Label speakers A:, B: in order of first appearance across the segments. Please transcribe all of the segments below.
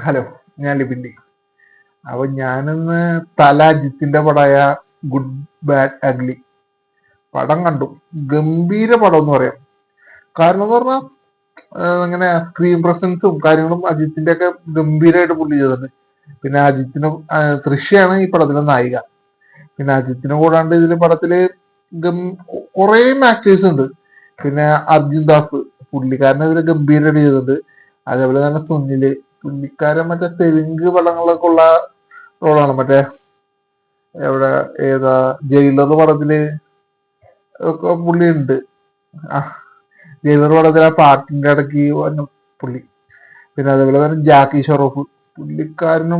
A: Hello, ഞാൻ ലിപിൻഡി. അപ്പൊ ഞാനിന്ന് തല അജിത്തിന്റെ പടമായ ഗുഡ് ബാഡ് അഗ്ലി പടം കണ്ടു. ഗംഭീര പടം എന്ന് പറയാം. കാരണം എന്ന് പറഞ്ഞാൽ ഇങ്ങനെ സ്ക്രീൻ പ്രസൻസും കാര്യങ്ങളും അജിത്തിന്റെ ഒക്കെ ഗംഭീരമായിട്ട് പുള്ളി ചെയ്തിട്ടുണ്ട്. പിന്നെ അജിത്തിന് തൃശ്യാണ് ഈ പടത്തിലെ നായിക. പിന്നെ അജിത്തിനെ കൂടാണ്ട് ഇതില് പടത്തില് കുറേ ആക്ടേഴ്സ് ഉണ്ട്. പിന്നെ അർജുൻ ദാസ് പുള്ളിക്കാരനെ ഇതിൽ ഗംഭീരമായിട്ട് ചെയ്തിട്ടുണ്ട്. അതേപോലെ തന്നെ സുനില് പുള്ളിക്കാരൻ മറ്റേ തെലുങ്ക് പടങ്ങളിലൊക്കെ ഉള്ള റോളാണ്. മറ്റേ എവിടെ ഏതാ ജയിലർ പടത്തില് ഒക്കെ പുള്ളി ഉണ്ട്. ആ ജയിലർ പടത്തിലെ ആ പാട്ടിന്റെ ഇടയ്ക്ക് വന്ന പുള്ളി. പിന്നെ അതേപോലെ തന്നെ ജാക്കി ഷറോഫ് പുള്ളിക്കാരൻ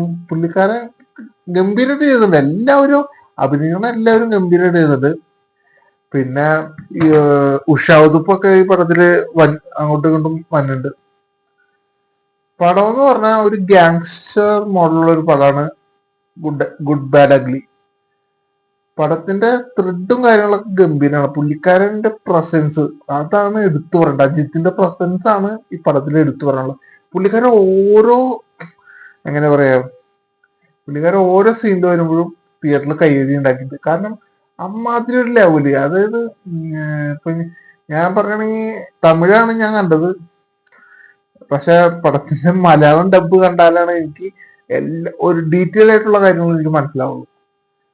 A: ഗംഭീരമായിട്ട് ചെയ്തിട്ടുണ്ട്. എല്ലാവരും അഭിനയിക്കണ എല്ലാവരും ഗംഭീരമായിട്ട് ചെയ്തിട്ടുണ്ട്. പിന്നെ ഈ ഉഷാവുതുപ്പൊക്കെ ഈ പടത്തില് അങ്ങോട്ടും ഇങ്ങോട്ടും വന്നിട്ടുണ്ട്. പടം എന്ന് പറഞ്ഞാൽ ഒരു ഗ്യാങ്സ്റ്റർ മോഡലുള്ള ഒരു പടമാണ് ഗുഡ് ബാഡ് അഗ്ലി. പടത്തിന്റെ ത്രെഡും കാര്യങ്ങളൊക്കെ ഗംഭീരമാണ്. പുള്ളിക്കാരന്റെ പ്രസൻസ് അതാണ് എടുത്തു പറയേണ്ടത്. അജിത്തിന്റെ പ്രസൻസ് ആണ് ഈ പടത്തിൽ എടുത്തു പറയാനുള്ളത്. പുള്ളിക്കാരൻ എങ്ങനെ പറയാ പുള്ളിക്കാരൻ ഓരോ സീനിൽ വരുമ്പോഴും തിയേറ്ററിൽ കയ്യടി ഉണ്ടാക്കിയിട്ട്. കാരണം അമ്മാതിരി ഒരു ലെവല്. അതായത് ഇപ്പൊ ഞാൻ പറയുകയാണെങ്കിൽ തമിഴാണ് ഞാൻ കണ്ടത്. പക്ഷെ പടത്തിന്റെ മലയാളം ഡബ് കണ്ടാലാണ് എനിക്ക് ഒരു ഡീറ്റെയിൽ ആയിട്ടുള്ള കാര്യങ്ങൾ എനിക്ക് മനസ്സിലാവുള്ളൂ.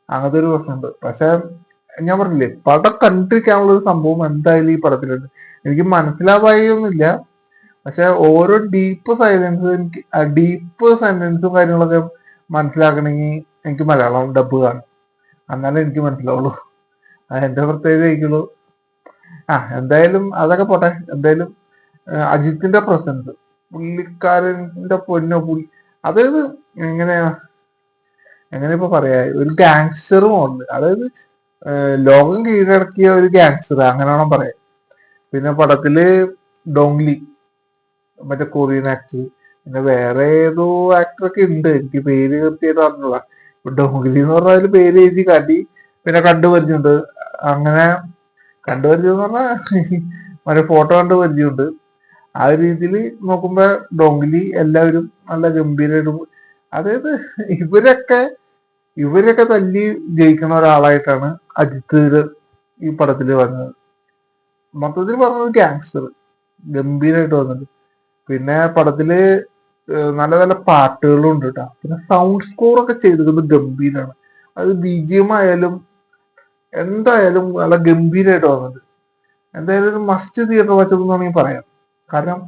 A: അങ്ങനത്തെ ഒരു പ്രശ്നമുണ്ട്. പക്ഷെ ഞാൻ പറഞ്ഞില്ലേ, പടം കണ്ടിരിക്കാനുള്ള ഒരു സംഭവം എന്തായാലും ഈ പടത്തിലുണ്ട്. എനിക്ക് മനസ്സിലാവായൊന്നുമില്ല. പക്ഷെ ഓരോ ഡീപ്പ് സെന്റൻസും കാര്യങ്ങളൊക്കെ മനസ്സിലാക്കണമെങ്കിൽ എനിക്ക് മലയാളം ഡബ് കാണും. എന്നാലേ എനിക്ക് മനസ്സിലാവുള്ളൂ. അതെന്റെ പ്രത്യേകത ആയിരിക്കുള്ളൂ. എന്തായാലും അതൊക്കെ പോട്ടെ. എന്തായാലും അജിത്തിന്റെ പ്രസൻസ് പുള്ളിക്കാരന്റെ അതായത് എങ്ങനെയാ ഇപ്പൊ പറയാ, ഒരു ഗാങ്സ്റ്റർ മോഡല്. അതായത് ലോകം കീഴടക്കിയ ഒരു ഗാങ്സ്റ്റർ അങ്ങനെ വേണം പറയാം. പിന്നെ പടത്തില് ഡോങ്ലി മറ്റേ കൊറിയൻ ആക്ടർ, പിന്നെ വേറെ ഏതോ ആക്ടറൊക്കെ ഉണ്ട്. എനിക്ക് പേര് കൃത്യമായിട്ട് അറിഞ്ഞൂടാ. ഡോങ്ലി എന്ന് പറഞ്ഞാൽ പേര് എഴുതി കാട്ടി. പിന്നെ കണ്ടുപരിചയമുണ്ട്. അങ്ങനെ കണ്ടുപരിചയം എന്ന് പറഞ്ഞാൽ മറ്റേ ഫോട്ടോ കണ്ട് പരിചയമുണ്ട്. ആ ഒരു രീതിയിൽ നോക്കുമ്പോ ഡോങ്ലി എല്ലാവരും നല്ല ഗംഭീരമായിട്ട്, അതായത് ഇവരൊക്കെ തല്ലി ജയിക്കുന്ന ഒരാളായിട്ടാണ് അജിത്ത് ഈ പടത്തിൽ വന്നത്. മൊത്തത്തിൽ പറഞ്ഞത് ഗാങ്സ്റ്റർ ഗംഭീരമായിട്ട് വന്നത്. പിന്നെ പടത്തില് നല്ല നല്ല പാട്ടുകളും ഉണ്ട് കേട്ടോ. പിന്നെ സൗണ്ട് സ്കോർ ഒക്കെ ചെയ്തിരിക്കുന്നത് ഗംഭീരമാണ്. അത് BGM ആയാലും എന്തായാലും നല്ല ഗംഭീരമായിട്ട് വന്നത്. എന്തായാലും ഒരു മസ്റ്റ് തിയേറ്റർ വാച്ചപ്പ് എന്ന് വേണമെങ്കിൽ പറയാം. കാരണം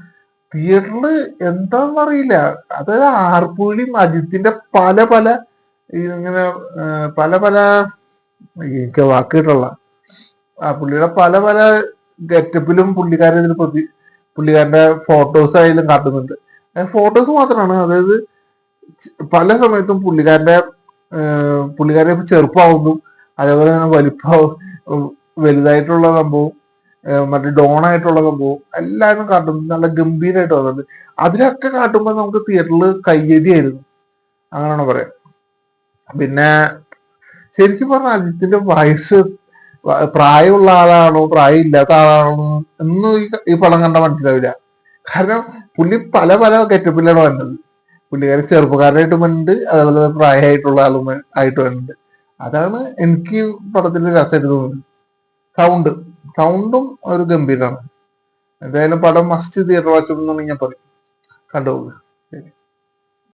A: തിയേറ്ററിൽ എന്താണെന്ന് അറിയില്ല. അതായത് ആർപ്പുവിളിയും അജിത്തിന്റെ പല പല ഇങ്ങനെ പല പല എനിക്ക് വാക്ക് കിട്ടുള്ള പുള്ളിയുടെ പല പല ഗെറ്റപ്പിലും പുള്ളിക്കാരന്റെ ഫോട്ടോസ് ആയാലും കാട്ടുന്നുണ്ട്. ഫോട്ടോസ് മാത്രമാണ്. അതായത് പല സമയത്തും പുള്ളിക്കാരെ ചെറുപ്പമാവുന്നു, അതേപോലെ തന്നെ വലുതായിട്ടുള്ള സംഭവം, മറ്റേ ഡോണായിട്ടുള്ള സംഭവം എല്ലാവരും കാട്ടുന്നത് നല്ല ഗംഭീരമായിട്ട് വന്നത്. അതിലൊക്കെ കാട്ടുമ്പോൾ നമുക്ക് തിയേറ്ററിൽ കയ്യടിയായിരുന്നു, അങ്ങനെയാണ് പറയാം. പിന്നെ ശരിക്കും പറഞ്ഞാൽ അജിത്തിന്റെ വയസ്സ് പ്രായമുള്ള ആളാണോ പ്രായം ഇല്ലാത്ത ആളാണോ എന്നും ഈ പടം കണ്ടാൽ മനസ്സിലാവില്ല. കാരണം പുള്ളി പല പല ഗെറ്റപ്പിലാണ് വന്നത്. പുള്ളിക്കാരൻ ചെറുപ്പക്കാരനായിട്ട് വന്നിട്ടുണ്ട്, അതേപോലെ പ്രായമായിട്ടുള്ള ആളും ആയിട്ട് വന്നിട്ടുണ്ട്. അതാണ് എനിക്ക് പടത്തിൽ രസമായിട്ട് തോന്നുന്നത്. സൗണ്ടും ഒരു ഗംഭീരമാണ്. എന്തായാലും പടം മസ്റ്റ് തിയേറ്റർ വാച്ച് ഞാൻ പറയും. കണ്ടുപോകുക. ശരി.